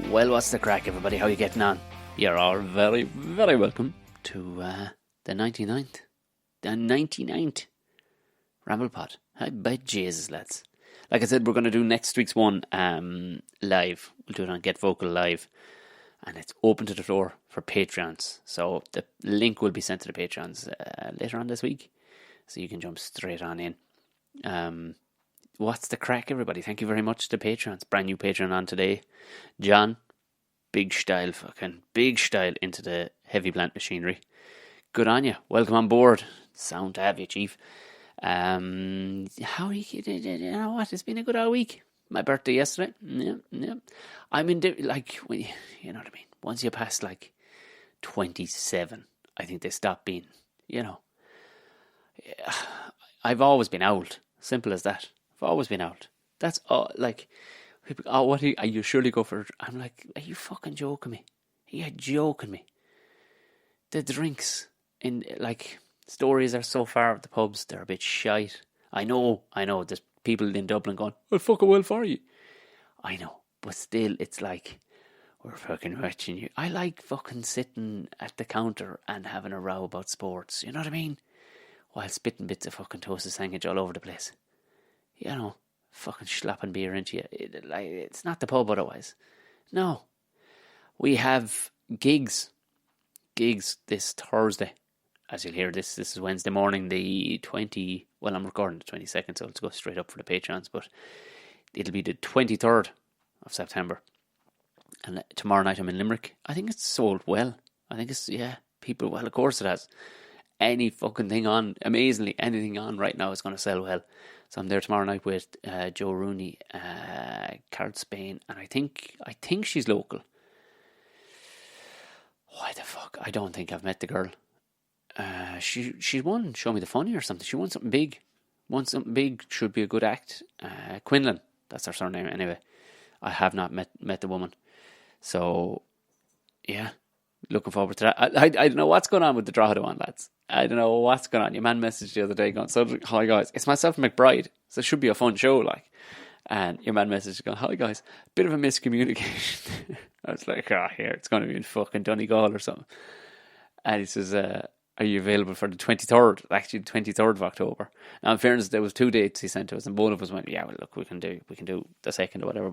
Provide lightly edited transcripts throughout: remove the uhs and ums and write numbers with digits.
Well, what's the crack, everybody? How you getting on? You're all very, very welcome to the 99th Ramble Pod. By Jesus, lads. Like I said, we're going to do next week's one live. We'll do it on Get Vocal Live. And it's open to the floor for Patreons. So the link will be sent to the Patreons later on this week. So you can jump straight on in. What's the crack, everybody? Thank you very much to Patreons. Brand new Patreon on today. John, big style into the heavy plant machinery. Good on you. Welcome on board. Sound to have you, Chief. How are you? You know what? It's been a good old week. My birthday yesterday. Yeah. I'm in, you know what I mean? Once you pass 27, I think they stop being, I've always been old. Simple as that. I've always been old. That's all, people, what are you surely go for? I'm like, are you fucking joking me? Are you joking me? The drinks in, stories are so far at the pubs, they're a bit shite. I know, there's people in Dublin going, well, fucking well for you. I know, but still, it's like, we're fucking watching you. I like fucking sitting at the counter and having a row about sports, you know what I mean? While spitting bits of fucking toasted sandwich all over the place. Fucking slapping beer into you. It's not the pub otherwise. No. We have gigs this Thursday. As you'll hear, this is Wednesday morning, the 20... Well, I'm recording the 22nd, so let's go straight up for the Patreons. But it'll be the 23rd of September. And tomorrow night I'm in Limerick. I think it's sold well. I think it's, people... Well, of course it has. Any fucking thing on, amazingly, anything on right now is going to sell well. So I'm there tomorrow night with Joe Rooney, Carol Spain, and I think she's local. Why the fuck? I don't think I've met the girl. She won Show Me the Funny or something. She won something big. Should be a good act. Quinlan, that's her surname anyway. I have not met the woman. So, yeah, looking forward to that. I don't know what's going on with the Drogheda one, lads. I don't know what's going on. Your man messaged the other day going, so, hi guys, it's myself and McBride, so it should be a fun show, And your man messaged going, hi guys, bit of a miscommunication. I was like, here, it's going to be in fucking Donegal or something. And he says, are you available for the 23rd? Actually, the 23rd of October. Now, in fairness, there was 2 dates he sent to us, and both of us went, yeah, well, look, we can do the 2nd or whatever,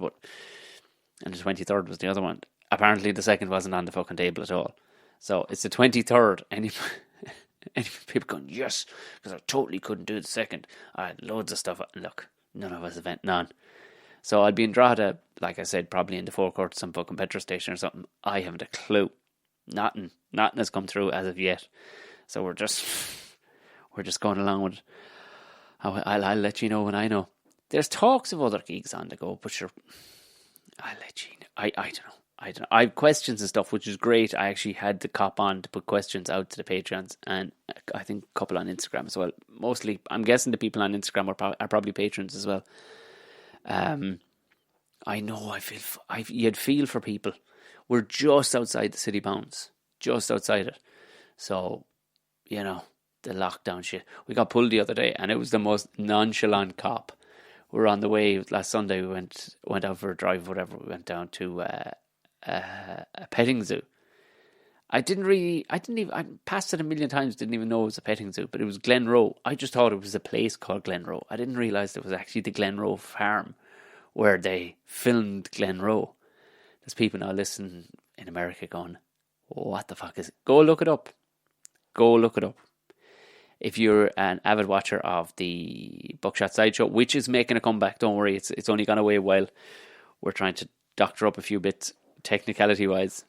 and the 23rd was the other one. Apparently, the 2nd wasn't on the fucking table at all. So, it's the 23rd. And people going, yes, because I totally couldn't do the 2nd. I had loads of stuff. Look, none of us have went on. So I'll be in Drogheda, like I said, probably in the forecourt, some fucking petrol station or something. I haven't a clue. Nothing has come through as of yet. So we're just going along with it. I'll let you know when I know. There's talks of other gigs on the go, but sure, I'll let you know. I don't know. I have questions and stuff, which is great. I actually had the cop on to put questions out to the Patreons, and I think a couple on Instagram as well. Mostly, I'm guessing the people on Instagram are probably patrons as well. I know, you'd feel for people. We're just outside the city bounds, just outside it. So, the lockdown shit. We got pulled the other day, and it was the most nonchalant cop. We were on the way last Sunday. We went out for a drive, whatever. We went down to a petting zoo. I passed it a million times, didn't even know it was a petting zoo, but it was Glenroe. I just thought it was a place called Glenroe. I didn't realise it was actually the Glenroe farm where they filmed Glenroe. There's people now listening in America going, what the fuck is it? Go look it up. If you're an avid watcher of the Buckshot Sideshow, which is making a comeback, don't worry, it's only gone away a while. We're trying to doctor up a few bits, technically wise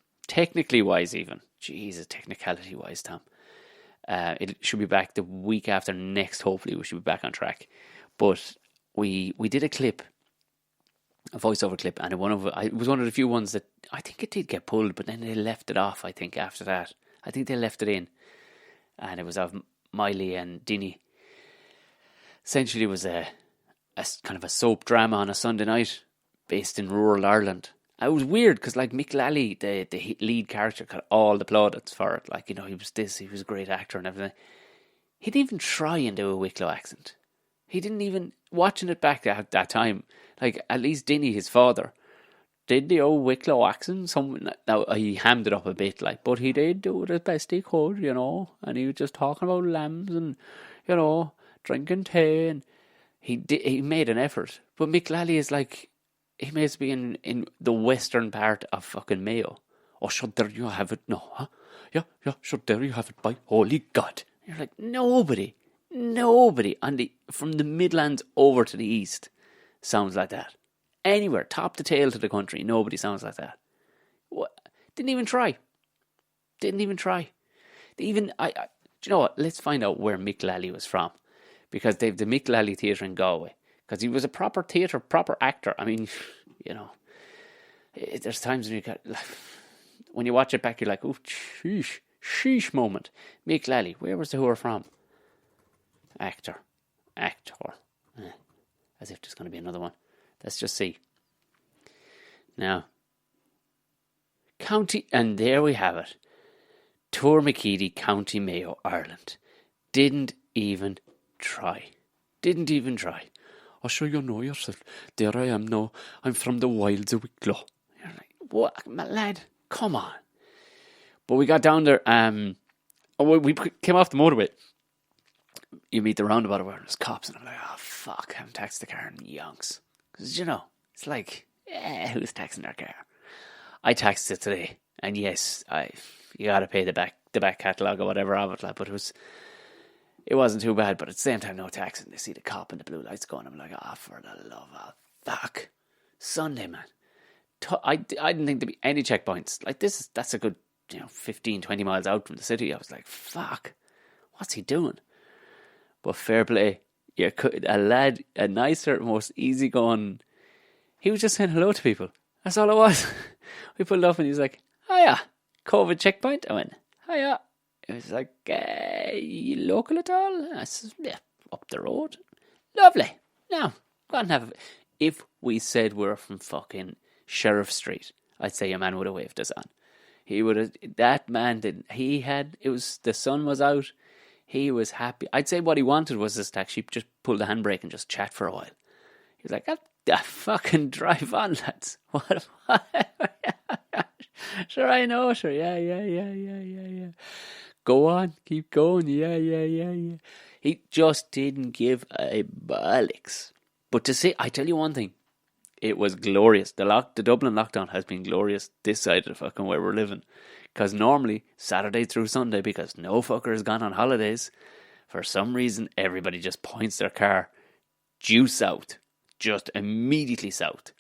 even. Jesus, technicality wise, Tom. It should be back the week after next. Hopefully we should be back on track. But we did a voiceover clip, and it was one of the few ones that I think it did get pulled, but then they left it off. I think after that, I think they left it in, and it was of Miley and Dinny. Essentially, it was a kind of a soap drama on a Sunday night based in rural Ireland. It was weird because, Mick Lally, the lead character, got all the plaudits for it. He was a great actor and everything. He didn't even try and do a Wicklow accent. He didn't even, watching it back at that time, at least Dinny, his father, did the old Wicklow accent. Now he hammed it up a bit, like, but he did do it as best he could, you know. And he was just talking about lambs and, you know, drinking tea, and he made an effort. But Mick Lally is like, he may be in the western part of fucking Mayo. Oh, sure, there you have it. No, huh? Yeah, sure, there you have it, by holy God. You're like, nobody from the Midlands over to the east sounds like that. Anywhere, top to tail to the country, nobody sounds like that. What? Didn't even try. Do you know what? Let's find out where Mick Lally was from. Because they've the Mick Lally Theatre in Galway. Because he was a proper actor. I mean, you know, there's times when you watch it back, you're like, oh, sheesh moment. Mick Lally, where was the whore from? Actor. As if there's going to be another one. Let's just see. Now, County, and there we have it. Tourmakeedy, County Mayo, Ireland. Didn't even try. Oh, sure, you know yourself. There I am now. I'm from the wilds of Wicklow. You're like, what, my lad? Come on. But we got down there. We came off the motorway. You meet the roundabout where there's cops, and I'm like, oh, fuck, I haven't taxed the car in yonks. Because, you know, it's like, who's taxing their car? I taxed it today. And yes, you got to pay the back catalogue or whatever of it. Like, but it wasn't too bad. But at the same time, no taxing. They see the cop and the blue lights going. I'm like, for the love of fuck. Sunday, man. I didn't think there'd be any checkpoints. Like, that's a good, 15, 20 miles out from the city. I was like, fuck, what's he doing? But fair play. A lad, a nicer, most easygoing. He was just saying hello to people. That's all it was. We pulled off and he was like, hiya, COVID checkpoint. I went, hiya. It was like, you local at all? I said, yeah, up the road. Lovely. Now, go on and have it. If we said we're from fucking Sheriff Street, I'd say a man would have waved us on. He would have, that man didn't, the sun was out. He was happy. I'd say what he wanted was just to actually just pull the handbrake and just chat for a while. He was like, fucking drive on, lads. What? Sure, I know. Sure, yeah. Go on, keep going. Yeah. He just didn't give a bollocks. But to say, I tell you one thing, it was glorious. The Dublin lockdown has been glorious this side of the fucking where we're living. Because normally, Saturday through Sunday, because no fucker has gone on holidays, for some reason, everybody just points their car due south. Just immediately south.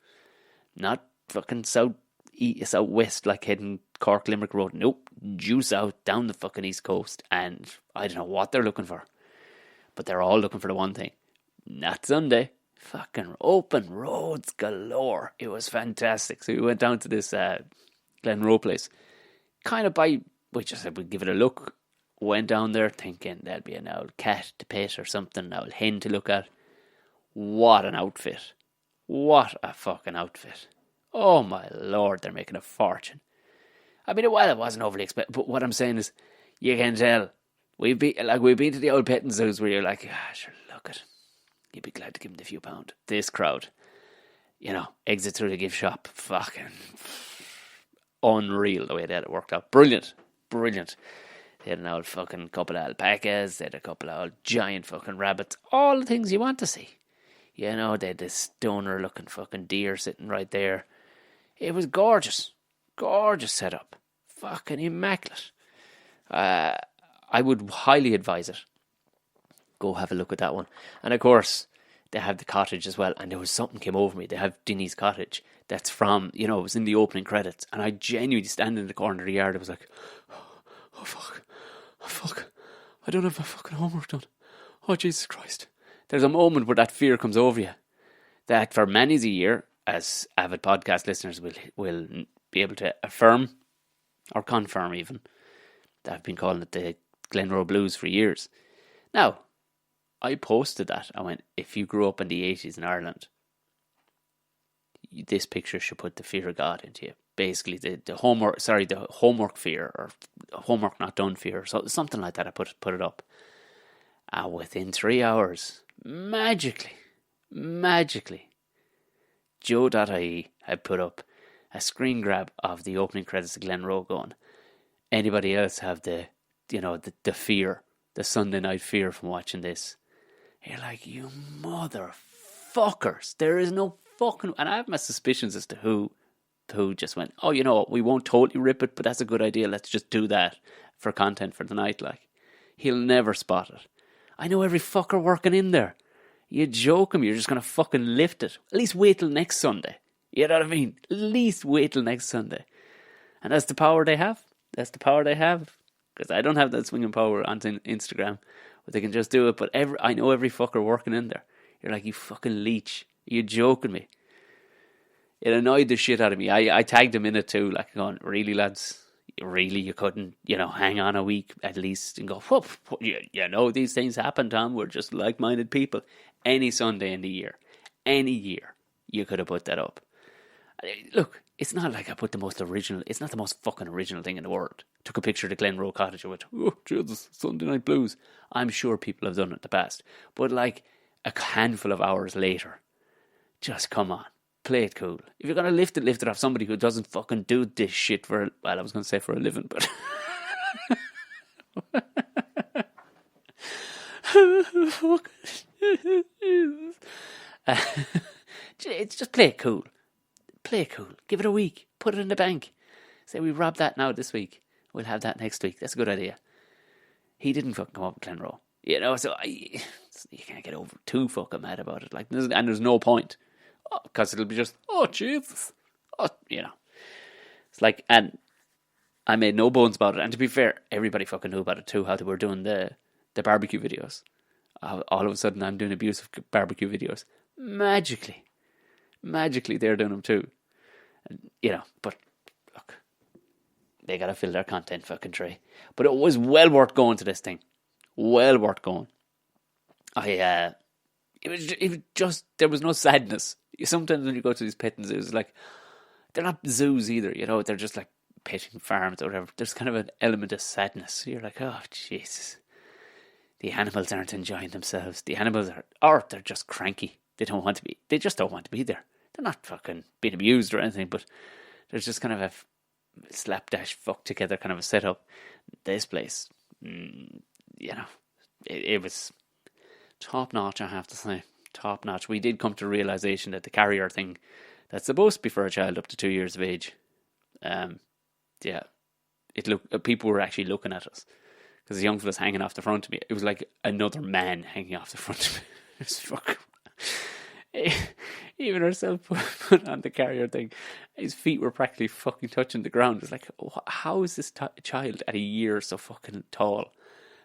Not fucking southwest, like heading Cork Limerick Road. Nope, due south, down the fucking east coast. And I don't know what they're looking for. But they're all looking for the one thing. Not Sunday. Fucking open roads galore. It was fantastic. So we went down to this Glenroe place. Kind of we just said we'd give it a look. Went down there thinking there'd be an old cat to pet or something, an old hen to look at. What an outfit. What a fucking outfit. Oh my lord, they're making a fortune. I mean, it wasn't overly expensive, but what I'm saying is, you can tell. We've been to the old petting zoos where you're like, sure, look at. You'd be glad to give them the few pound. This crowd, exit through the gift shop. Fucking unreal the way they had it worked out. Brilliant. They had an old fucking couple of alpacas. They had a couple of old giant fucking rabbits. All the things you want to see. They had this stoner looking fucking deer sitting right there. It was gorgeous. Gorgeous setup. Fucking immaculate. I would highly advise it. Go have a look at that one. And of course, they have the cottage as well. And there was something came over me. They have Dinny's Cottage. That's from, it was in the opening credits. And I genuinely stand in the corner of the yard. I was like, oh fuck. I don't have my fucking homework done. Oh, Jesus Christ. There's a moment where that fear comes over you. That for many's a year, as avid podcast listeners will be able to affirm, or confirm even, that I've been calling it the Glenroe Blues for years. Now, I posted that. I went, if you grew up in the 80s in Ireland, this picture should put the fear of God into you. Basically, the homework fear, or homework not done fear, or something like that. I put it up. And within 3 hours, magically, Joe.ie had put up a screen grab of the opening credits of Glenroe going. Anybody else have the fear, the Sunday night fear from watching this? You're like, you motherfuckers. There is no fucking... And I have my suspicions as to who just went, oh, you know what, we won't totally rip it, but that's a good idea. Let's just do that for content for the night. Like, he'll never spot it. I know every fucker working in there. You joking me, you're just going to fucking lift it. At least wait till next Sunday. You know what I mean? At least wait till next Sunday. And that's the power they have. That's the power they have. Because I don't have that swinging power on Instagram. But they can just do it. But I know every fucker working in there. You're like, you fucking leech. Are you joking me? It annoyed the shit out of me. I tagged him in it too. Like, going, really, lads? Really, you couldn't, hang on a week at least and go, whoop, you know, these things happen, Tom. We're just like-minded people. Any Sunday in the year, any year, you could have put that up. Look, it's not like I put the most original, it's not the most fucking original thing in the world. Took a picture of the Glenroe cottage and went, oh, Jesus, Sunday night blues. I'm sure people have done it in the past. But like a handful of hours later, just come on. Play it cool. If you're going to lift it off somebody who doesn't fucking do this shit for, well, I was going to say for a living, but... It's just play it cool. Play it cool. Give it a week. Put it in the bank. Say, we robbed that now this week. We'll have that next week. That's a good idea. He didn't fucking come up with Glenroe. So you can't get over too fucking mad about it. Like, and there's no point. Because it'll be just, oh, Jesus. Oh, It's like, and I made no bones about it. And to be fair, everybody fucking knew about it too, how they were doing the barbecue videos. All of a sudden, I'm doing abusive barbecue videos. Magically, they're doing them too. And, but look, they got to fill their content fucking tray. But it was well worth going to this thing. Well worth going. It was just, there was no sadness. Sometimes when you go to these petting zoos, like, they're not zoos either, they're just like petting farms or whatever. There's kind of an element of sadness. You're like, oh, Jesus. The animals aren't enjoying themselves. The animals they're just cranky. They just don't want to be there. They're not fucking being abused or anything, but there's just kind of a slapdash fuck together kind of a setup. This place, it was top notch, I have to say. Top notch. We did come to the realisation that the carrier thing, that's supposed to be for a child up to 2 years of age. People were actually looking at us because the young fella's hanging off the front of me. It was like another man hanging off the front of me. It was fucking... Even ourselves put on the carrier thing, his feet were practically fucking touching the ground. It's like, how is this child at a year so fucking tall?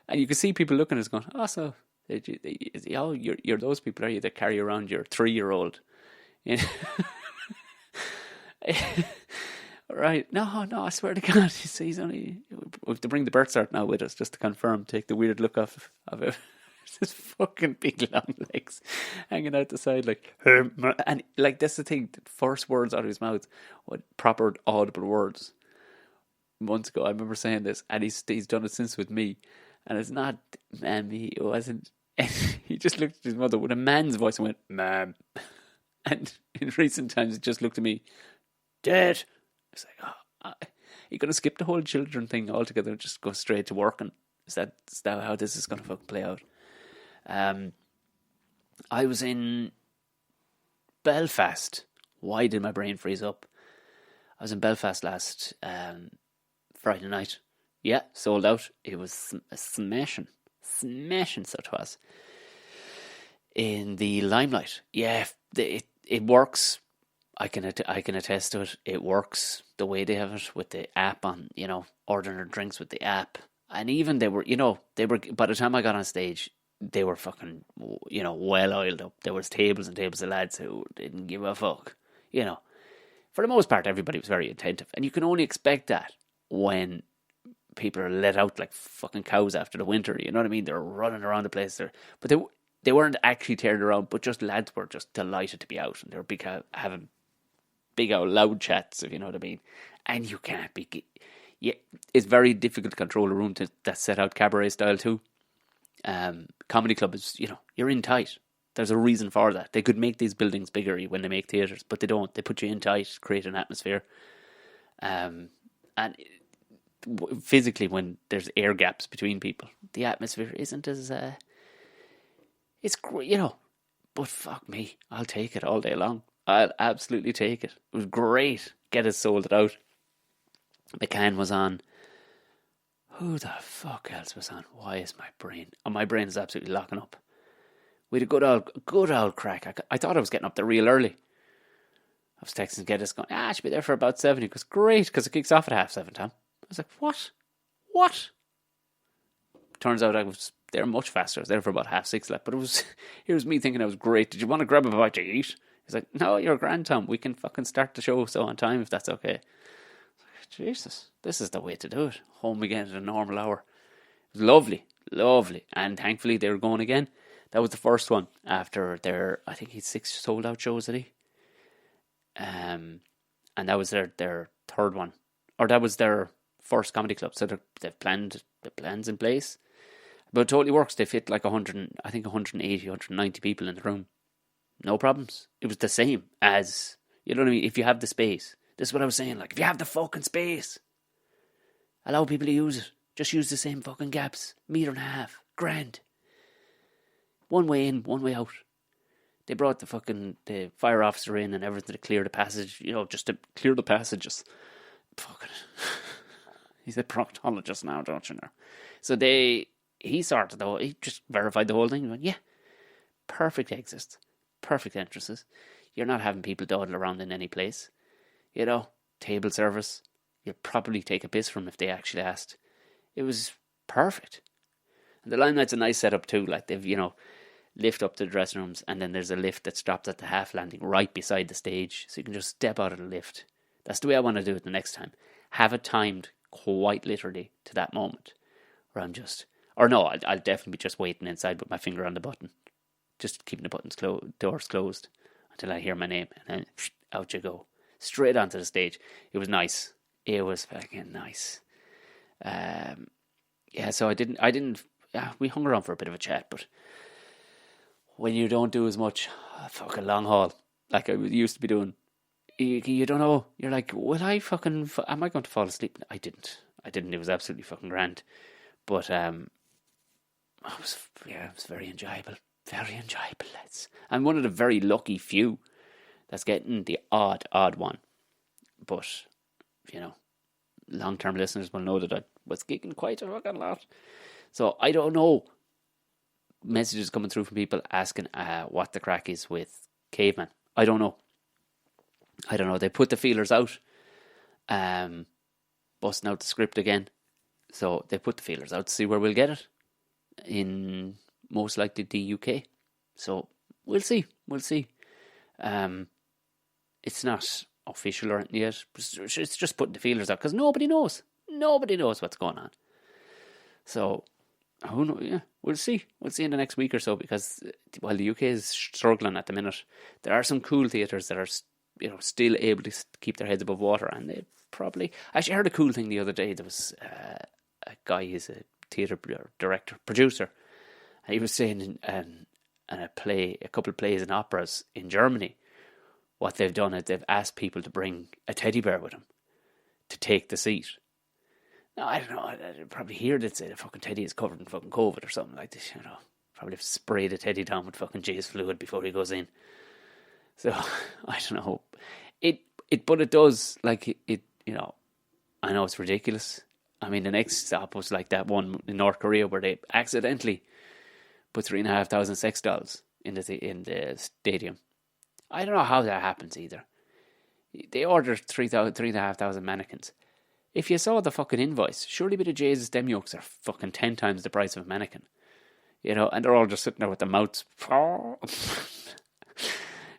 And you can see people looking at us going, oh, so you're those people, are you, that carry around your 3-year-old? Right? No, I swear to God, he's only... We have to bring the birth cert now with us just to confirm, take the weird look off of it. Just fucking big long legs hanging out the side, like, and like, that's the thing. The first words out of his mouth, what proper audible words. Months ago, I remember saying this, and he's done it since with me, and it's not mammy. It wasn't. He just looked at his mother with a man's voice and went, "Ma'am," and in recent times, it just looked at me, Dad. It's like, you're gonna skip the whole children thing altogether and just go straight to work, and is that how this is gonna fucking play out? I was in Belfast. Why did my brain freeze up? I was in Belfast last Friday night. Yeah, sold out. It was a smashing, so it was. In the Limelight. Yeah, it works. I can attest to it. It works the way they have it with the app on, ordering their drinks with the app. And even they were, by the time I got on stage, they were fucking, well oiled up. There was tables and tables of lads who didn't give a fuck. For the most part, everybody was very attentive. And you can only expect that when people are let out like fucking cows after the winter. You know what I mean? They're running around the place. But they weren't actually tearing around, but just lads were just delighted to be out. And they were having big old loud chats, if you know what I mean. And you can't be... Yeah, it's very difficult to control a room that's set out cabaret style too. Comedy club is, you're in tight. There's a reason for that. They could make these buildings bigger when they make theatres, but they don't. They put you in tight, create an atmosphere. And physically, when there's air gaps between people, the atmosphere isn't as... it's great, you know. But fuck me, I'll take it all day long. I'll absolutely take it. It was great. Get it sold out. McCann was on. Who the fuck else was on? Why is my brain... Oh, my brain is absolutely locking up. We had a good old crack. I thought I was getting up there real early. I was texting Geddes going, I should be there for about 7. He goes, great, because it kicks off at 7:30, Tom. I was like, what? Turns out I was there much faster. I was there for about 6:30 left. But here's me thinking I was great. Did you want to grab a bite to eat? He's like, no, you're grand, Tom. We can fucking start the show so on time if that's okay. Jesus, this is the way to do it. Home again at a normal hour. It was lovely. And thankfully they were going again. That was the first one after I think he's 6 sold out shows, did he? And that was their third one. Or that was their first comedy club. So they've planned the plans in place. But it totally works. They fit like 180, 190 people in the room. No problems. It was the same as, you know what I mean? If you have the space. This is what I was saying. Like, if you have the fucking space, allow people to use it. Just use the same fucking gaps. 1.5 meters. Grand. One way in, one way out. They brought the fire officer in and everything to clear the passage, you know, just to clear the passages. Fucking. He's a proctologist now, don't you know? So he just verified the whole thing. He went, yeah, perfect exits, perfect entrances. You're not having people dawdle around in any place. You know, table service. You'll probably take a piss from if they actually asked. It was perfect. And the Limelight's a nice setup too. Like they've, you know, lift up to the dressing rooms, and then there's a lift that stops at the half landing right beside the stage, so you can just step out of the lift. That's the way I want to do it the next time. Have it timed quite literally to that moment, where I'm just, or no, I'll definitely be just waiting inside with my finger on the button, just keeping the doors closed until I hear my name, and then out you go, straight onto the stage. It was nice. It was fucking nice. Yeah, so I didn't. We hung around for a bit of a chat, but when you don't do as much, fucking long haul, like I used to be doing, you don't know. You're like, am I going to fall asleep? I didn't. It was absolutely fucking grand. But it was very enjoyable. Very enjoyable, lads. I'm one of the very lucky few that's getting the odd one. But, you know, long-term listeners will know that I was gigging quite a fucking lot. So I don't know. Messages coming through from people asking what the crack is with Caveman. I don't know. They put the feelers out, busting out the script again. So they put the feelers out to see where we'll get it in most likely the UK. So we'll see. It's not official or anything yet. It's just putting the feelers out because nobody knows. Nobody knows what's going on. So who knows? Yeah, we'll see. We'll see in the next week or so, because while the UK is struggling at the minute, there are some cool theatres that are, you know, still able to keep their heads above water, and they probably. I actually heard a cool thing the other day. There was a guy who's a theatre director, producer. And he was saying in a couple of plays and operas in Germany, what they've done is they've asked people to bring a teddy bear with them to take the seat. Now, I don't know, I'd probably hear they'd say the fucking teddy is covered in fucking COVID or something like this, you know. Probably have to spray the teddy down with fucking J's fluid before he goes in. So, I don't know. But it does, like, it, you know, I know it's ridiculous. I mean, the next stop was like that one in North Korea where they accidentally put 3,500 sex dolls in the stadium. I don't know how that happens either. They ordered 3,500 mannequins. If you saw the fucking invoice, surely bit of J's stem yolks are fucking 10 times the price of a mannequin. You know, and they're all just sitting there with their mouths.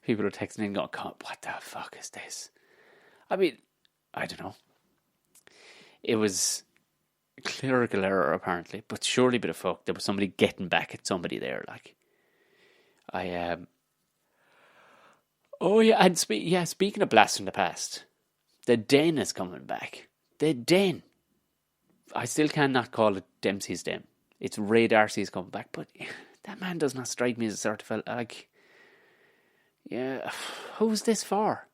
People are texting in going, God, what the fuck is this? I mean, I don't know. It was a clerical error apparently, but surely bit of fuck. There was somebody getting back at somebody there. Like, Oh yeah, and speaking of blast from the past, the Den is coming back. The Den. I still cannot call it Dempsey's Den. It's Ray Darcy's coming back, but That man does not strike me as a sort of fella, like, yeah, who's this for?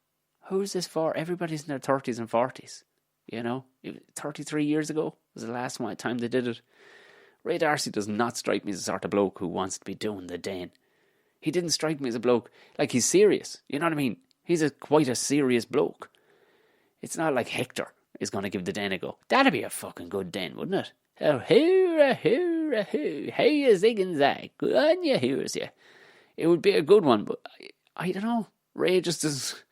Who's this for? Everybody's in their 30s and 40s, 33 years ago was the last time they did it. Ray Darcy does not strike me as the sort of bloke who wants to be doing the den. He didn't strike me as a bloke, like he's serious, you know what I mean? He's quite a serious bloke. It's not like Hector is going to give the den a go. That'd be a fucking good den, wouldn't it? Oh, hoorah, hoorah, hoo. Hey, you zig and zag. Good on you, here's you. It would be a good one, but I don't know. Ray just is...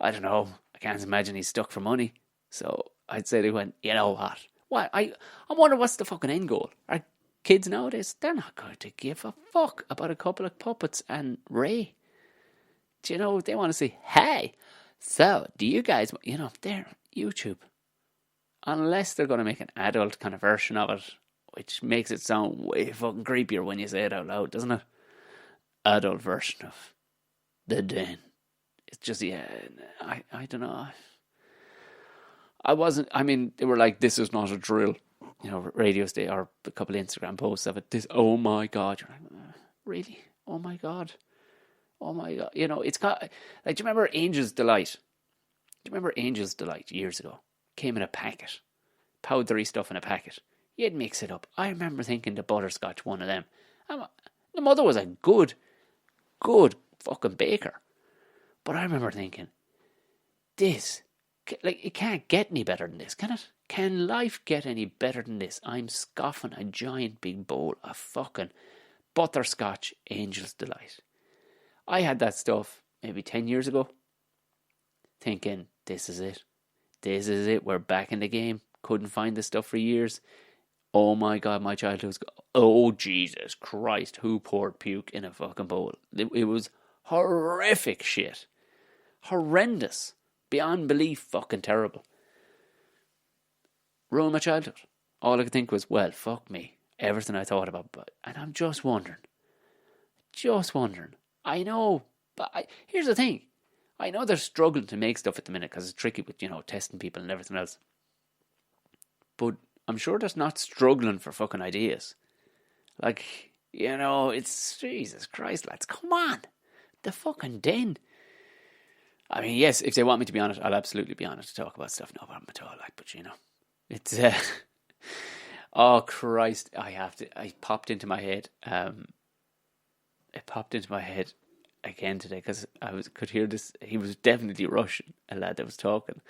I don't know. I can't imagine he's stuck for money. So I'd say they went, you know what? What? I wonder what's the fucking end goal. Are kids nowadays, they're not going to give a fuck about a couple of puppets and Ray. Do you know, they want to say, hey, so do you guys, they're YouTube. Unless they're going to make an adult kind of version of it, which makes it sound way fucking creepier when you say it out loud, doesn't it? Adult version of the den. It's just, I don't know. They were like, this is not a drill. Radio State or a couple of Instagram posts of it. This, oh my God. You're like, really? Oh my God. Oh my God. It's got, like, do you remember Angel's Delight? Do you remember Angel's Delight years ago? Came in a packet. Powdery stuff in a packet. You'd mix it up. I remember thinking the butterscotch, one of them. The mother was a good fucking baker. But I remember thinking, this, like, it can't get any better than this, can it? Can life get any better than this? I'm scoffing a giant big bowl of fucking butterscotch Angel's Delight. I had that stuff maybe 10 years ago, thinking, this is it. This is it. We're back in the game. Couldn't find this stuff for years. Oh my God, my childhood was... Oh, Jesus Christ, who poured puke in a fucking bowl? It was horrific shit. Horrendous. Beyond belief fucking terrible. Ruined my childhood. All I could think was, well, fuck me. Everything I thought about. And I'm just wondering. I know, but here's the thing. I know they're struggling to make stuff at the minute because it's tricky with, testing people and everything else. But I'm sure they're not struggling for fucking ideas. Like, it's... Jesus Christ, lads, come on. The fucking den. I mean, yes, if they want me to be honest, I'll absolutely be honest to talk about stuff. No problem at all, but it's... oh, Christ, I popped into my head. It popped into my head again today because could hear this. He was definitely Russian, a lad that was talking.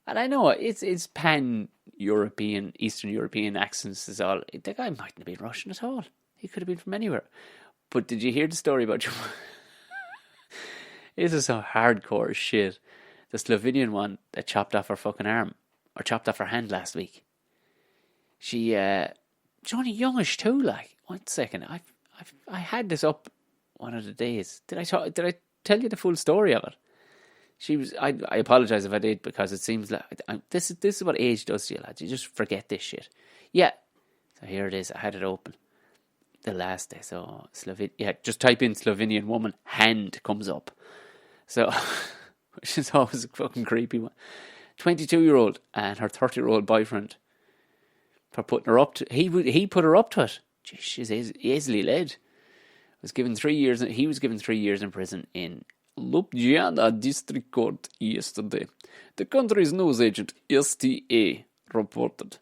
And I know it's pan-European, Eastern European accents is all. The guy mightn't have been Russian at all. He could have been from anywhere. But did you hear the story about... This is some hardcore shit. The Slovenian one that chopped off her fucking arm, or chopped off her hand last week. She's only youngish too, like. 1 second, I had this up one of the days. Did I tell you the full story of it? She was. I apologise if I did, because it seems like this is what age does to you, lads. You just forget this shit. Yeah. So here it is. I had it open the last day. So just type in Slovenian woman, hand comes up. So, which is always a fucking creepy one. 22-year-old and her 30-year-old boyfriend for putting her up to. He put her up to it. Jeez, she's easily led. Was given 3 years. He was given 3 years in prison in Ljubljana District Court yesterday. The country's news agent STA reported.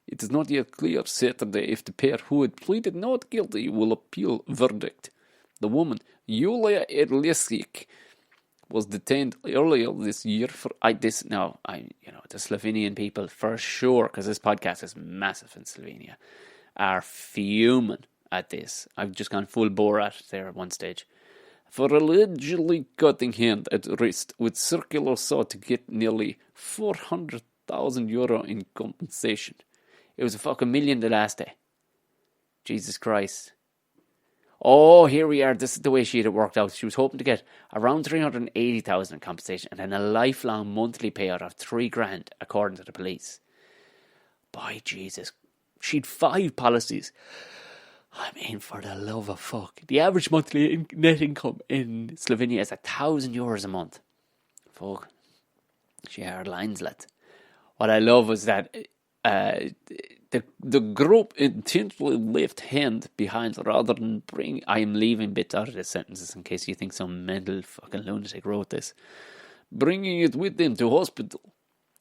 It is not yet clear Saturday if the pair who had pleaded not guilty will appeal verdict. The woman, Yulia Erlesic, was detained earlier this year for the Slovenian people for sure, because this podcast is massive in Slovenia, are fuming at this. I've just gone full Borat there at one stage. For allegedly cutting hand at wrist with circular saw to get nearly €400,000 in compensation. It was a fucking million the last day. Jesus Christ. Oh, here we are. This is the way she had it worked out. She was hoping to get around 380,000 in compensation and then a lifelong monthly payout of $3,000, according to the police. By Jesus. She'd 5 policies. I mean, for the love of fuck. The average monthly net income in Slovenia is €1,000 a month. Fuck. She hard lines, lads. What I love was that The group intentionally left hand behind rather than bring. I am leaving bits out of the sentences in case you think some mental fucking lunatic wrote this. Bringing it with them to hospital,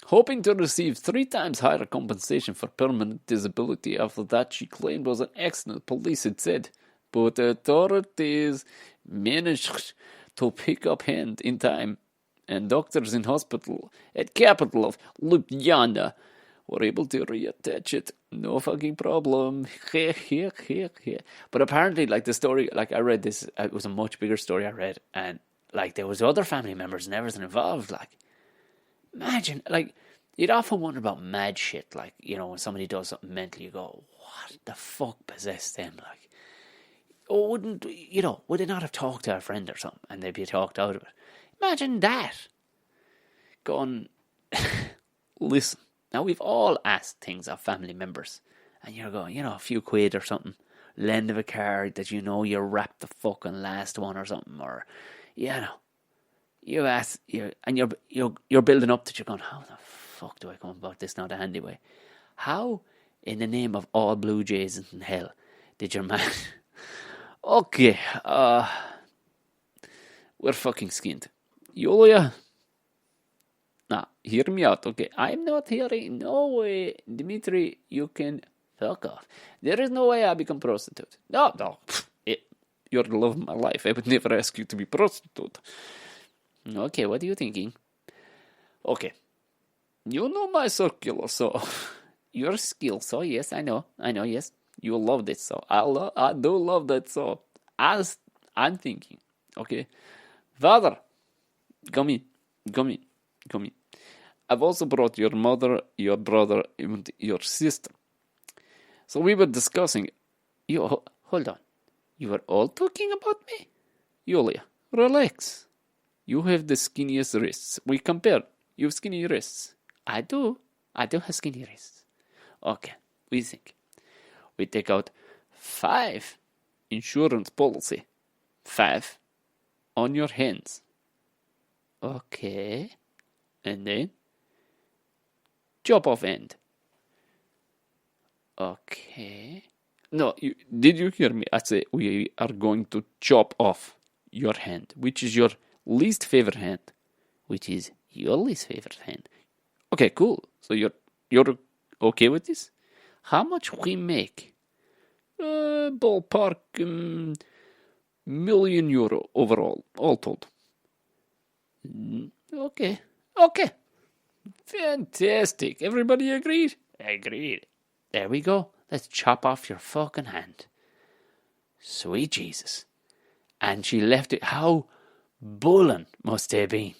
hoping to receive 3 times higher compensation for permanent disability. After that, she claimed was an accident, police had said, but authorities managed to pick up hand in time, and doctors in hospital at capital of Ljubljana were able to reattach it. No fucking problem. But apparently, like, the story, like, I read this, it was a much bigger story I read, and, like, there was other family members and everything involved. Like, imagine, like, you'd often wonder about mad shit, like, you know, when somebody does something mental, you go, what the fuck possessed them? Like, or would they not have talked to a friend or something, and they'd be talked out of it? Imagine that. Going, listen, now we've all asked things of family members, and you're going, you know, a few quid or something, lend of a card that you know you wrapped the fucking last one or something, or, you know, you ask, you're building up that you're going, how the fuck do I come about this now the handy way? How, in the name of all Blue Jays in hell, did your man... Okay, we're fucking skinned. Yulia? Now, hear me out, okay? I'm not hearing, no way, Dimitri, you can fuck off. There is no way I become prostitute. No, you're the love of my life. I would never ask you to be prostitute. Okay, what are you thinking? Okay, you know my circular, so your skill, so yes, I know, yes. You love that, so I do love that, so as I'm thinking, okay, father, come in. I've also brought your mother, your brother, and your sister. So we were discussing. Hold on. You were all talking about me? Yulia, relax. You have the skinniest wrists. We compared. You have skinny wrists. I do have skinny wrists. Okay, we think. We take out 5 insurance policy. 5 on your hands. Okay. And then chop off end. Okay. No, did you hear me? I say we are going to chop off your hand, which is your least favorite hand, which is your least favorite hand. Okay, cool. So you're okay with this? How much we make? Ballpark €1,000,000 overall, all told. Okay. Fantastic. Everybody agreed? Agreed. There we go. Let's chop off your fucking hand. Sweet Jesus. And she left it. How bullen must they have been?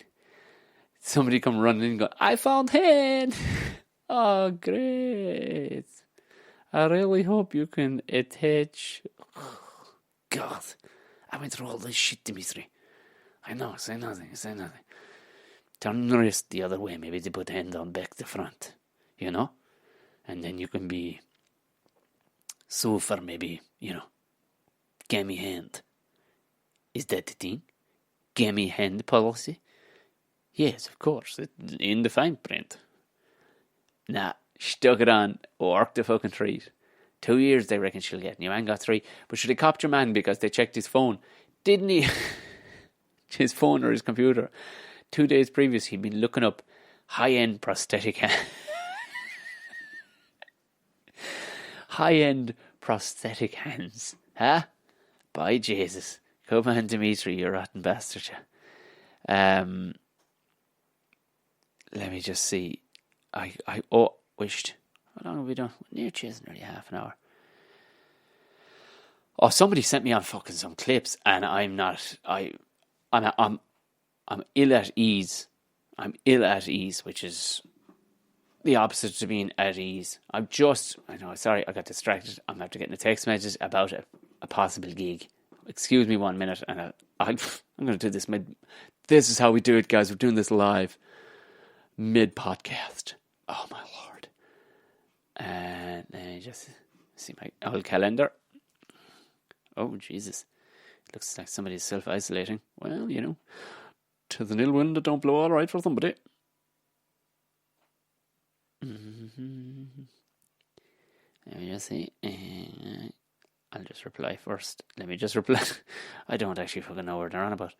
Somebody come running in and go, I found hand. Oh, great. I really hope you can attach. God, I went through all this shit, Dimitri. I know, say nothing. Turn the wrist the other way, maybe to put the hand on back to front, you know? And then you can be super, maybe, you know, gammy hand. Is that the thing? Gammy hand policy? Yes, of course, in the fine print. Nah, stuck it on, worked the fucking treat. 2 years they reckon she'll get. Your man got 3. But should they copy your man because they checked his phone? Didn't he? His phone or his computer. 2 days previous, he'd been looking up high-end prosthetic hands. High-end prosthetic hands. Huh? By Jesus. Come on, Dimitri, you rotten bastard. Let me just see. I wished. How long have we done? Near nearly half an hour. Oh, somebody sent me on fucking some clips, and I'm not. I'm ill at ease. I'm ill at ease, which is the opposite to being at ease. I know. Sorry, I got distracted. I'm after getting a text message about a possible gig. Excuse me 1 minute, and I'm going to do this mid. This is how we do it, guys. We're doing this live mid podcast. Oh my lord! And let me just see my old calendar. Oh Jesus! Looks like somebody's self-isolating. Well, you know, to the nil wind that don't blow all right for somebody. Mm-hmm. Let me just see. I'll just reply first. Let me just reply. I don't actually fucking know what they're on about.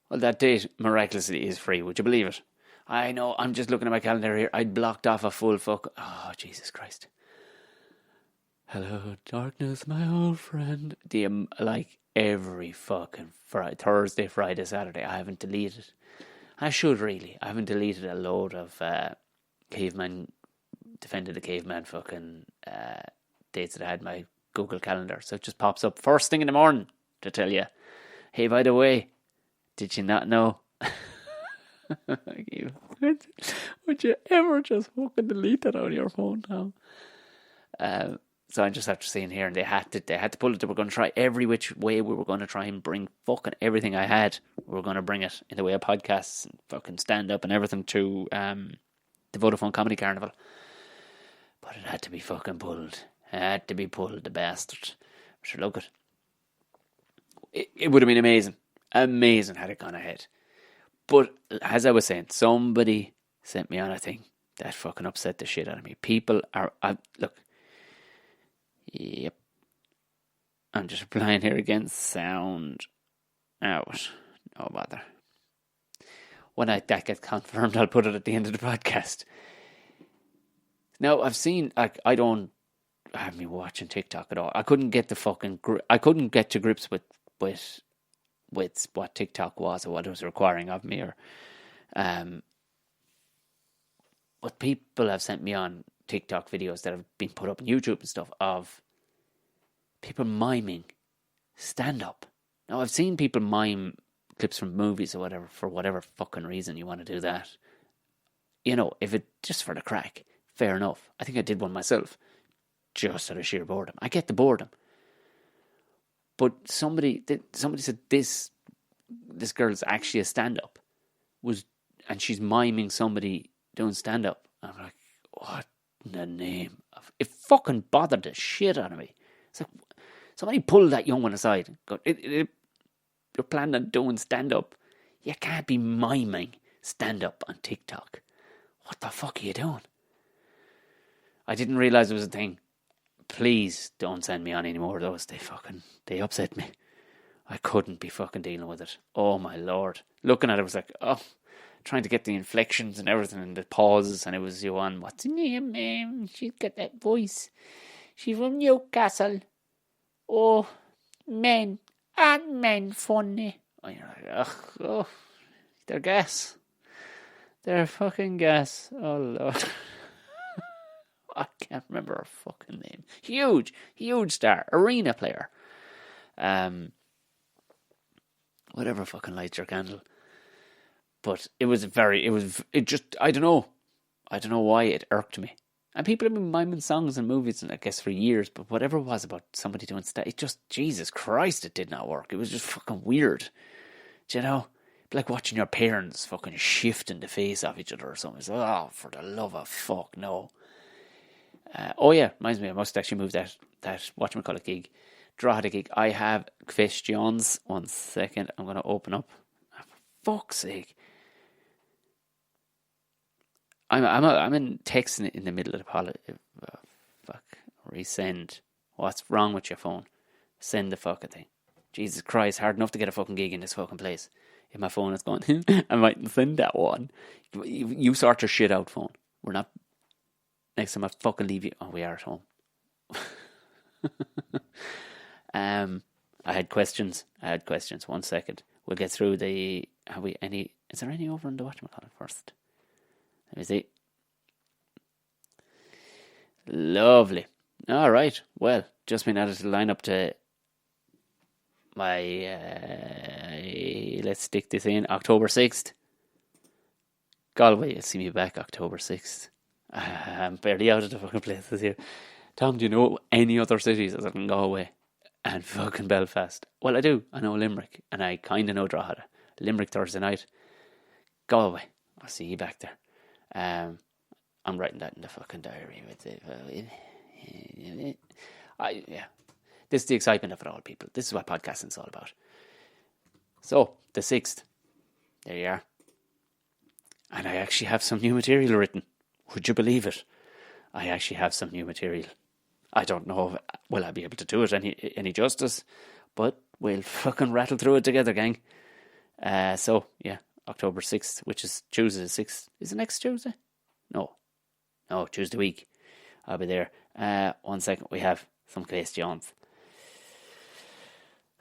Well, that date miraculously is free. Would you believe it? I know. I'm just looking at my calendar here. I'd blocked off a full fuck. Oh, Jesus Christ. Hello, darkness, my old friend. Like every fucking Thursday, Friday, Saturday, I haven't deleted. I should really. I haven't deleted a load of caveman, Defended the Caveman fucking dates that I had in my Google Calendar. So it just pops up first thing in the morning to tell you, hey, by the way, did you not know? Would you ever just fucking delete that out of your phone now? So I just have to see in here, and they had to pull it. They were going to try every which way. We were going to try and bring fucking everything I had. We were going to bring it in the way of podcasts and fucking stand up and everything to the Vodafone Comedy Carnival. But it had to be fucking pulled. It had to be pulled, the bastard. Sure, look it would have been amazing. Amazing had it gone ahead. But as I was saying, somebody sent me on a thing that fucking upset the shit out of me. People are... look... Yep. I'm just replying here again. Sound out. No bother. When that gets confirmed, I'll put it at the end of the podcast. Now, I've seen... I haven't been watching TikTok at all. I couldn't get to grips with what TikTok was or what it was requiring of me. But people have sent me on TikTok videos that have been put up on YouTube and stuff of people miming stand-up. Now, I've seen people mime clips from movies or whatever, for whatever fucking reason you want to do that. You know, if it just for the crack, fair enough. I think I did one myself, just out of sheer boredom. I get the boredom. But somebody said this girl's actually a stand-up, and she's miming somebody doing stand-up. I'm like, what in the name of... It fucking bothered the shit out of me. It's like, somebody pulled that young one aside and go, you're planning on doing stand-up. You can't be miming stand-up on TikTok. What the fuck are you doing? I didn't realise it was a thing. Please don't send me on any more of those. They upset me. I couldn't be fucking dealing with it. Oh my lord. Looking at it, was like, trying to get the inflections and everything and the pauses, and it was you on, what's her name? She's got that voice. She's from Newcastle. Oh, men. And men funny. Oh, you're like, they're gas. They're fucking gas. Oh lord. I can't remember her fucking name. Huge star, arena player. Whatever fucking lights your candle. But I don't know why it irked me. And people have been miming songs and movies, and I guess for years, but whatever it was about somebody doing stuff, it just, Jesus Christ, it did not work. It was just fucking weird. Do you know? Like watching your parents fucking shifting the face off each other or something. It's like, for the love of fuck, no. Reminds me, I must actually move that whatchamacallit gig. Drogheda gig. I have questions. 1 second, I'm going to open up. For fuck's sake. I'm in texting in the middle of the politics. Resend. What's wrong with your phone? Send the fucking thing. Jesus Christ, hard enough to get a fucking gig in this fucking place. If my phone is going, I mightn't send that one. You sort your shit out, phone. We're not... Next time I fucking leave you... Oh, we are at home. I had questions. 1 second. We'll get through the... Is there any over in the whatchamacallit first? Let me see. Lovely. All right. Well, just been added to the lineup to my... let's stick this in. October 6th. Galway, you'll see me back October 6th. I'm barely out of the fucking places here. Tom, do you know any other cities other than Galway and fucking Belfast? Well, I do. I know Limerick, and I kind of know Drogheda. Limerick Thursday night. Galway, I'll see you back there. I'm writing that in the fucking diary with it. This is the excitement of it all, people. This is what podcasting is all about. So, the 6th. There you are. And I actually have some new material written. Would you believe it? I actually have some new material. I don't know, will I be able to do it any justice? But we'll fucking rattle through it together, gang. So, yeah, October 6th, which is Tuesday the 6th. Is it next Tuesday? No, Tuesday week. I'll be there. 1 second, we have some questions.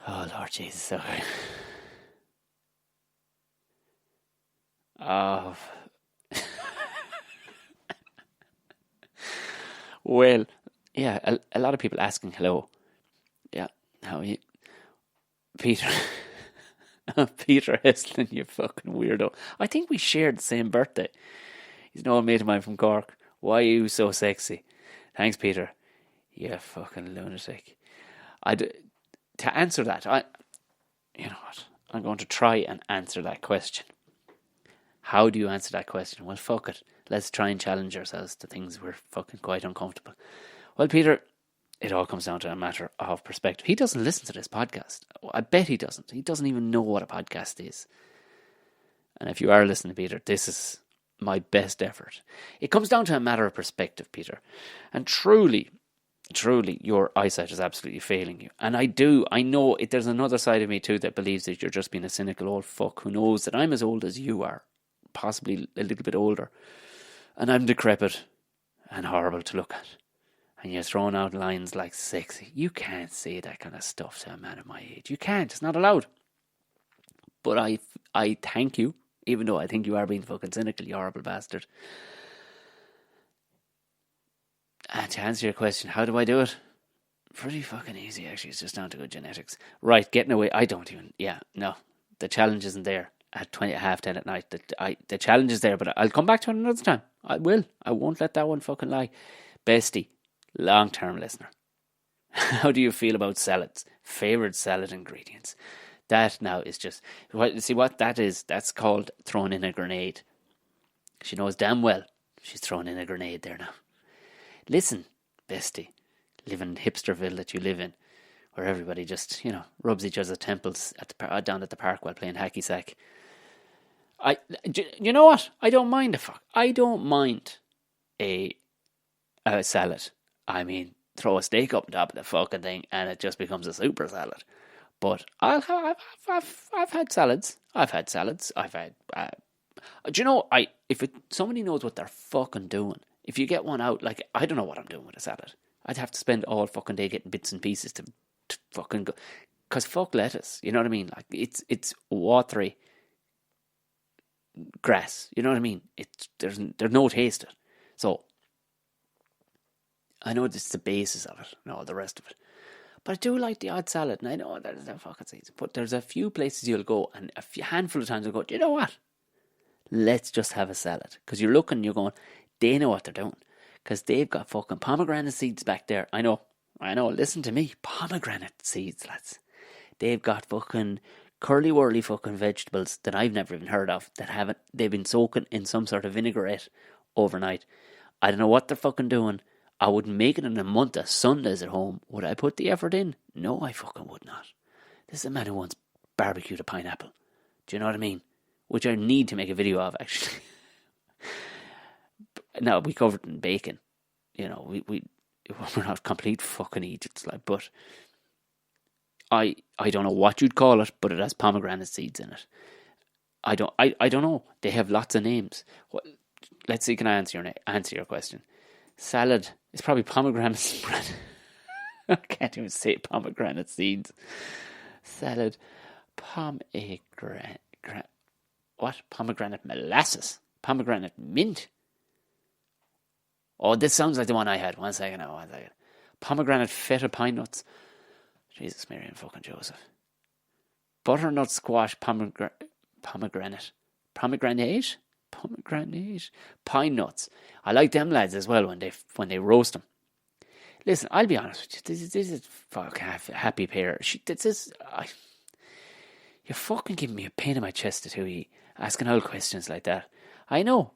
Oh, Lord Jesus. Sorry. Oh. Well, yeah, a lot of people asking hello. Yeah, how are you? Peter. Peter Heslin, you fucking weirdo. I think we shared the same birthday. He's an old mate of mine from Cork. Why are you so sexy? Thanks, Peter. You fucking lunatic. To answer that, you know what? I'm going to try and answer that question. How do you answer that question? Well, fuck it. Let's try and challenge ourselves to things we're fucking quite uncomfortable. Well, Peter, it all comes down to a matter of perspective. He doesn't listen to this podcast. I bet he doesn't. He doesn't even know what a podcast is. And if you are listening, Peter, this is my best effort. It comes down to a matter of perspective, Peter. And truly, your eyesight is absolutely failing you. And I know there's another side of me too that believes that you're just being a cynical old fuck who knows that I'm as old as you are. Possibly a little bit older. And I'm decrepit and horrible to look at. And you're throwing out lines like sexy. You can't say that kind of stuff to a man of my age. You can't. It's not allowed. But I thank you, even though I think you are being fucking cynical, you horrible bastard. And to answer your question, how do I do it? Pretty fucking easy, actually. It's just down to good genetics. Right, getting away. The challenge isn't there at 10:30 at night. The challenge is there, but I'll come back to it another time. I will. I won't let that one fucking lie. Bestie, long-term listener. How do you feel about salads? Favourite salad ingredients? That now is just... See what that is? That's called throwing in a grenade. She knows damn well she's throwing in a grenade there now. Listen, bestie, living in Hipsterville that you live in, where everybody just, rubs each other's temples down at the park while playing hacky sack. You know what? I don't mind I don't mind a salad. I mean, throw a steak up on top of the fucking thing and it just becomes a super salad. But I've had salads. I've had. Somebody knows what they're fucking doing. If you get one out, like, I don't know what I'm doing with a salad. I'd have to spend all fucking day getting bits and pieces to fucking go. Because fuck lettuce, you know what I mean? Like, it's watery grass, you know what I mean? There's no taste to it. So, I know this is the basis of it and all the rest of it. But I do like the odd salad, and I know there's a fucking season. But there's a few places you'll go, and handful of times you'll go, do you know what? Let's just have a salad. Because you're looking, you're going, they know what they're doing. Because they've got fucking pomegranate seeds back there. I know. Listen to me. Pomegranate seeds, lads. They've got fucking curly-whirly fucking vegetables that I've never even heard of. They've been soaking in some sort of vinaigrette overnight. I don't know what they're fucking doing. I wouldn't make it in a month of Sundays at home. Would I put the effort in? No, I fucking would not. This is a man who wants barbecued a pineapple. Do you know what I mean? Which I need to make a video of, actually. Now, we covered in bacon. We're not complete fucking idiots, like, but I don't know what you'd call it, but it has pomegranate seeds in it. I don't know. They have lots of names. Let's see, can I answer your question? Salad is probably pomegranate spread. I can't even say pomegranate seeds. Salad, pomegranate molasses, pomegranate mint. Oh, this sounds like the one I had. One second. Pomegranate feta pine nuts. Jesus, Mary and fucking Joseph. Butternut squash pomegranate. Pine nuts. I like them lads as well when they roast them. Listen, I'll be honest with you. This is fuck happy pair. You're fucking giving me a pain in my chest to you asking all questions like that. I know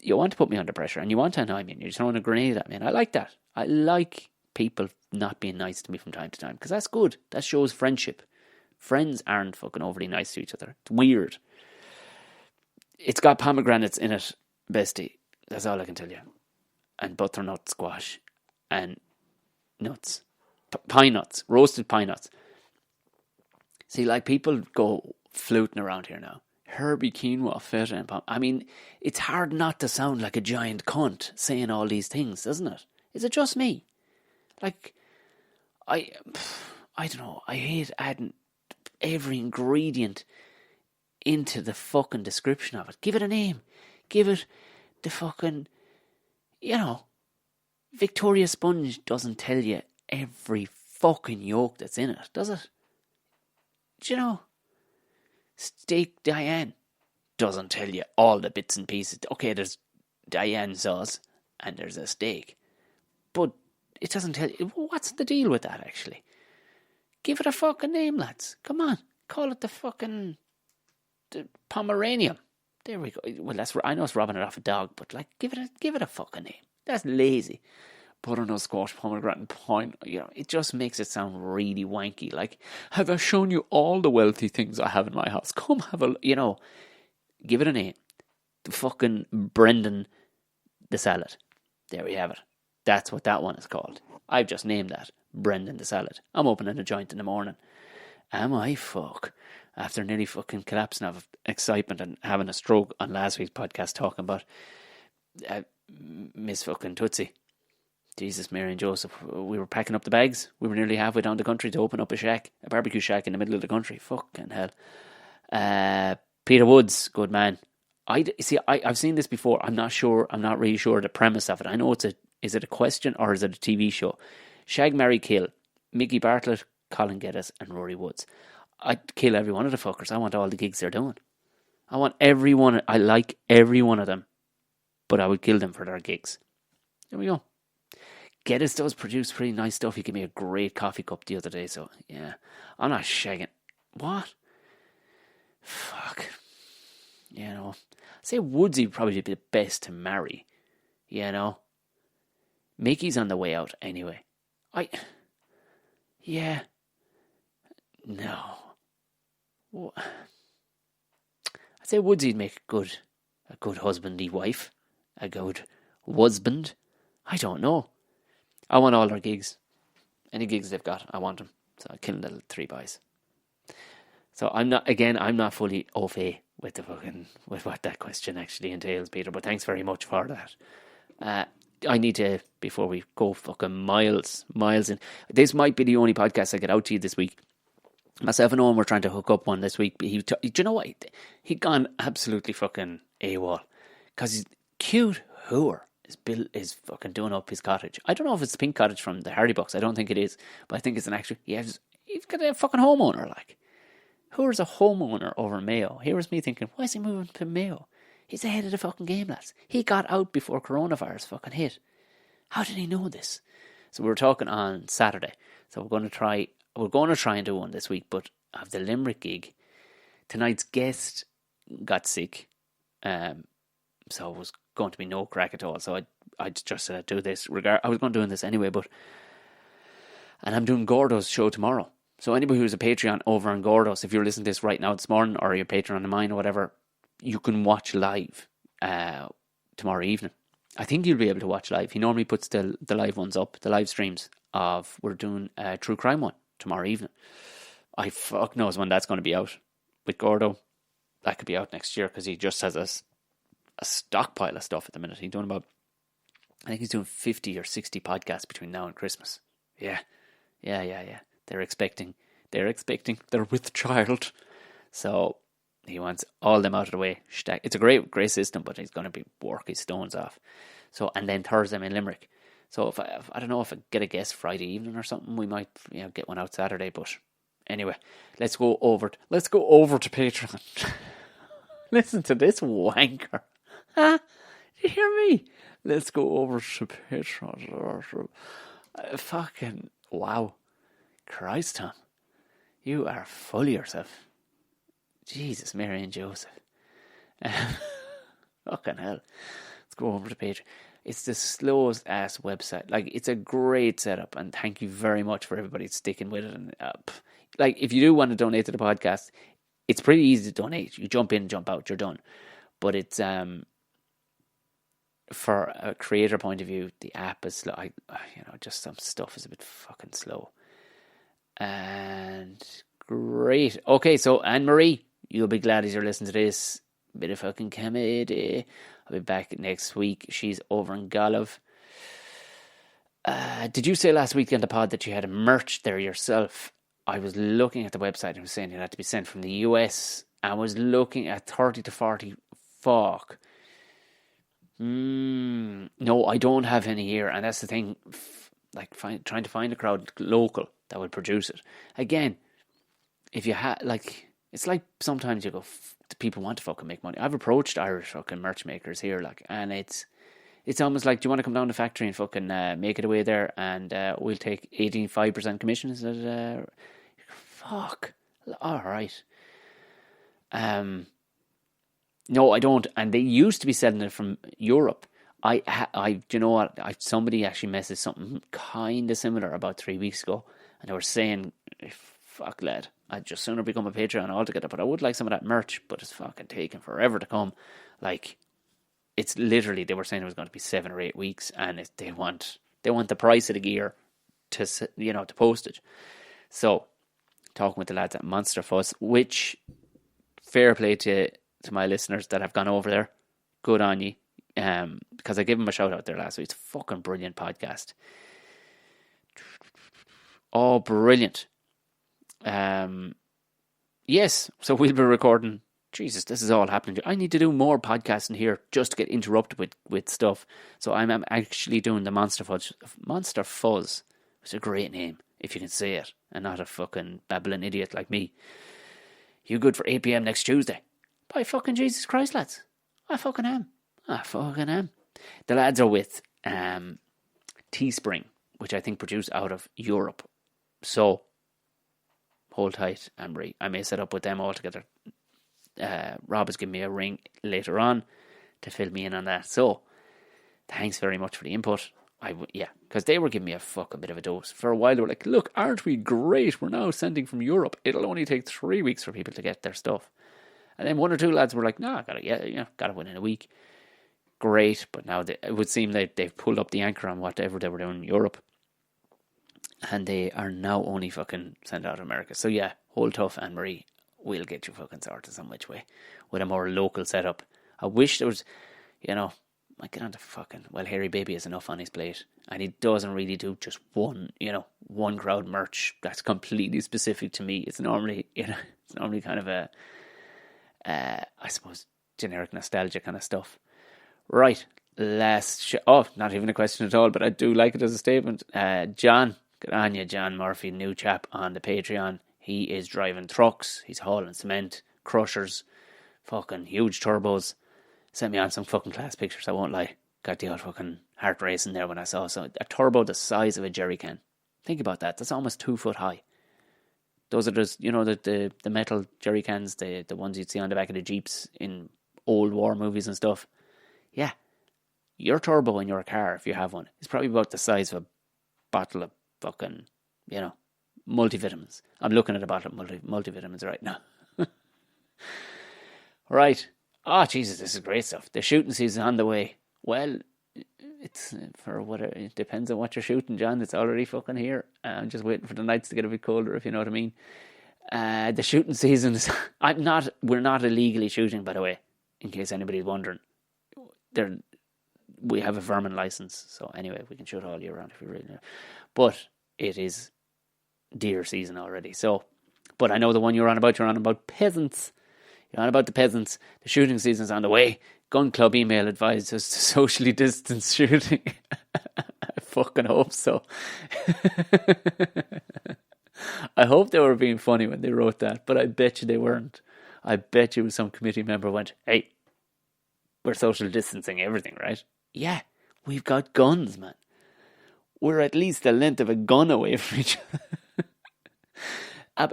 you want to put me under pressure and you want to annoy me and you're throwing a grenade at me, and I like that. I like people not being nice to me from time to time, because that's good. That shows friendship. Friends aren't fucking overly nice to each other. It's weird. It's got pomegranates in it, bestie. That's all I can tell you. And butternut squash and nuts. Pine nuts. Roasted pine nuts. See, like, people go fluting around here now. Herbie quinoa, feta and I mean, it's hard not to sound like a giant cunt saying all these things, isn't it? Is it just me? Like, I don't know. I hate adding every ingredient into the fucking description of it. Give it a name. Give it the fucking, Victoria Sponge doesn't tell you every fucking yolk that's in it, does it? Do you know? Steak Diane doesn't tell you all the bits and pieces. Okay, there's Diane sauce and there's a steak. But it doesn't tell you. What's the deal with that, actually? Give it a fucking name, lads. Come on. Call it the Pomeranian. There we go. Well, I know it's robbing it off a dog, but like, give it a fucking name. That's lazy. Butternut squash, pomegranate, and pine. It just makes it sound really wanky. Like, have I shown you all the wealthy things I have in my house? Come have a, give it a name. The fucking Brendan the salad. There we have it. That's what that one is called. I've just named that. Brendan the salad. I'm opening a joint in the morning. Am I fuck? After nearly fucking collapsing of excitement and having a stroke on last week's podcast talking about Miss fucking Tootsie. Jesus, Mary and Joseph. We were packing up the bags. We were nearly halfway down the country to open up a barbecue shack in the middle of the country. Fucking hell. Peter Woods, good man. I've seen this before. I'm not sure. I'm not really sure the premise of it. I know is it a question or is it a TV show? Shag, marry, kill. Mickey Bartlett, Colin Geddes and Rory Woods. I'd kill every one of the fuckers. I want all the gigs they're doing. I like every one of them. But I would kill them for their gigs. There we go. Geddes does produce pretty nice stuff. He gave me a great coffee cup the other day. So, yeah. I'm not shagging. What? Fuck. I'd say Woodsy would probably be the best to marry. Mickey's on the way out anyway. Yeah. No. I'd say Woodsy'd make a good husbandy wife. A good husband. I don't know. I want all their gigs. Any gigs they've got, I want them. So I kill the three boys. So I'm not fully au fait with with what that question actually entails, Peter, but thanks very much for that. I need to, before we go fucking miles in, this might be the only podcast I get out to you this week. Myself and Owen were trying to hook up one this week, but do you know what? He'd gone absolutely fucking AWOL. Because he's cute hooer. Is fucking doing up his cottage. I don't know if it's the pink cottage from the Hardy Box. I don't think it is, but I think it's an actual. He's got a fucking homeowner. Like, who is a homeowner over Mayo? Here was me thinking, why is he moving to Mayo? He's ahead of the fucking game, lads. He got out before coronavirus fucking hit. How did he know this? So we were talking on Saturday. So we're going to try and do one this week, but of the Limerick gig, tonight's guest got sick. So it was going to be no crack at all. So I just said I'd do this. I was going to do this anyway, and I'm doing Gordo's show tomorrow. So anybody who's a Patreon over on Gordo's, if you're listening to this right now this morning, or you're Patreon of mine or whatever, you can watch live tomorrow evening. I think you'll be able to watch live. He normally puts the live ones up, the live streams we're doing a true crime one tomorrow evening. I fuck knows when that's going to be out. With Gordo, that could be out next year because he just has a stockpile of stuff at the minute. I think he's doing 50 or 60 podcasts between now and Christmas. Yeah. They're expecting. They're with child. So he wants all them out of the way. It's a great system, but he's going to be work his stones off. So, and then Thursday I'm in Limerick. So if I don't know if I get a guest Friday evening or something, we might get one out Saturday. But anyway, let's go over to Patreon. Listen to this wanker. Huh? Did you hear me? Let's go over to Patreon. Fucking wow. Christ, Tom. You are full of yourself. Jesus, Mary and Joseph. Fucking hell. Let's go over to Patreon. It's the slowest ass website. Like, it's a great setup, and thank you very much for everybody sticking with it. And like, if you do want to donate to the podcast, it's pretty easy to donate. You jump in, jump out, you're done. But it's for a creator point of view, the app is slow. Just some stuff is a bit fucking slow. And great. Okay, so Anne-Marie, you'll be glad as you're listening to this. Bit of fucking comedy. I'll be back next week. She's over in Gallup. Did you say last week on the pod that you had a merch there yourself? I was looking at the website and it was saying it had to be sent from the US. I was looking at 30 to 40. Fuck. No, I don't have any here. And that's the thing. Like, trying to find a crowd local that would produce it. Again, if you had, like, it's like sometimes you go, people want to fucking make money. I've approached Irish fucking merch makers here, like, and it's almost like, do you want to come down to the factory and fucking make it away there, and we'll take 85% commission? Is that fuck? All right. No, I don't. And they used to be selling it from Europe. Do you know what? Somebody actually messaged something kind of similar about 3 weeks ago, and they were saying, fuck, lad, I'd just sooner become a Patreon altogether, but I would like some of that merch, but it's fucking taking forever to come. Like, it's literally, they were saying it was going to be 7 or 8 weeks, and they want the price of the gear to postage. So, talking with the lads at Monster Fuzz, which, fair play to my listeners that have gone over there. Good on you. Because I gave them a shout out there last week. It's a fucking brilliant podcast. Oh, brilliant. Yes, so we'll be recording. Jesus, this is all happening. I need to do more podcasting here just to get interrupted with stuff. So I'm actually doing the Monster Fuzz. Monster Fuzz. It's a great name, if you can say it, and not a fucking babbling idiot like me. You good for 8 p.m. next Tuesday? By fucking Jesus Christ, lads. I fucking am. The lads are with Teespring, which I think produce out of Europe. So, hold tight, Anne-Marie. I may set up with them all together. Rob has given me a ring later on to fill me in on that. So, thanks very much for the input. Because they were giving me a fucking bit of a dose. For a while they were like, look, aren't we great? We're now sending from Europe. It'll only take 3 weeks for people to get their stuff. And then 1 or 2 lads were like, no, got it win in a week. Great, but now it would seem that they've pulled up the anchor on whatever they were doing in Europe. And they are now only fucking sent out of America. So yeah, hold tough, Anne-Marie. We'll get you fucking sorted some which way. With a more local setup. I wish there was, might get on to fucking, Harry Baby has enough on his plate. And he doesn't really do just one crowd merch that's completely specific to me. It's normally, kind of a, I suppose, generic nostalgia kind of stuff. Right, not even a question at all, but I do like it as a statement. John, good on you, John Murphy, new chap on the Patreon. He is driving trucks, he's hauling cement, crushers, fucking huge turbos. Sent me on some fucking class pictures, I won't lie. Got the old fucking heart racing there when I saw a turbo the size of a jerry can. Think about that, that's almost 2 foot high. Those are just, the metal jerry cans, the ones you'd see on the back of the Jeeps in old war movies and stuff. Yeah, your turbo in your car, if you have one, is probably about the size of a bottle of fucking, multivitamins. I'm looking at a bottle of multivitamins right now. Right. Oh, Jesus, this is great stuff. The shooting season on the way. Well, it's it depends on what you're shooting, John. It's already fucking here. I'm just waiting for the nights to get a bit colder, if you know what I mean. The shooting season is... We're not illegally shooting, by the way, in case anybody's wondering. We have a vermin license, so anyway, we can shoot all year round if we really know. But it is deer season already. So, but I know the one you're on about peasants. You're on about the peasants. The shooting season's on the way. Gun Club email advised us to socially distance shooting. I fucking hope so. I hope they were being funny when they wrote that, but I bet you they weren't. I bet you some committee member went, hey, we're social distancing everything, right? Yeah, we've got guns, man. We're at least the length of a gun away from each other.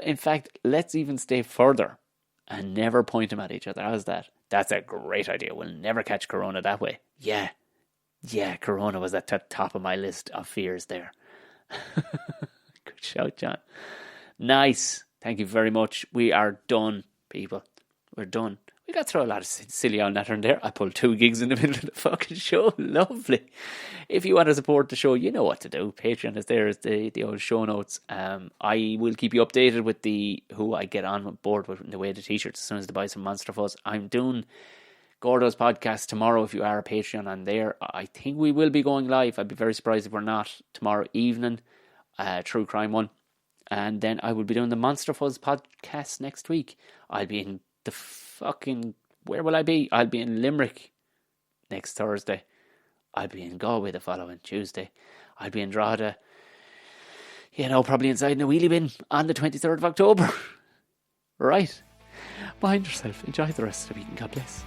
In fact, let's even stay further and never point them at each other. How's that? That's a great idea. We'll never catch corona that way. Yeah, Yeah, Corona was at the top of my list of fears there. Good shout, John. Nice. Thank you very much. We are done, people. We're done. We got through a lot of silly on that there. I pulled 2 gigs in the middle of the fucking show. Lovely. If you want to support the show, you know what to do. Patreon is there, is the old show notes. I will keep you updated with who I get on board with in the way of the t-shirts as soon as they buy some Monster Fuzz. I'm doing Gordo's podcast tomorrow. If you are a Patreon on there, I think we will be going live. I'd be very surprised if we're not tomorrow evening. True Crime one. And then I will be doing the Monster Fuzz podcast next week. I'll be in the fucking... Where will I be? I'll be in Limerick next Thursday. I'll be in Galway the following Tuesday. I'll be in Drogheda, probably inside in a wheelie bin on the 23rd of October. Right. Mind yourself. Enjoy the rest of the week. God bless.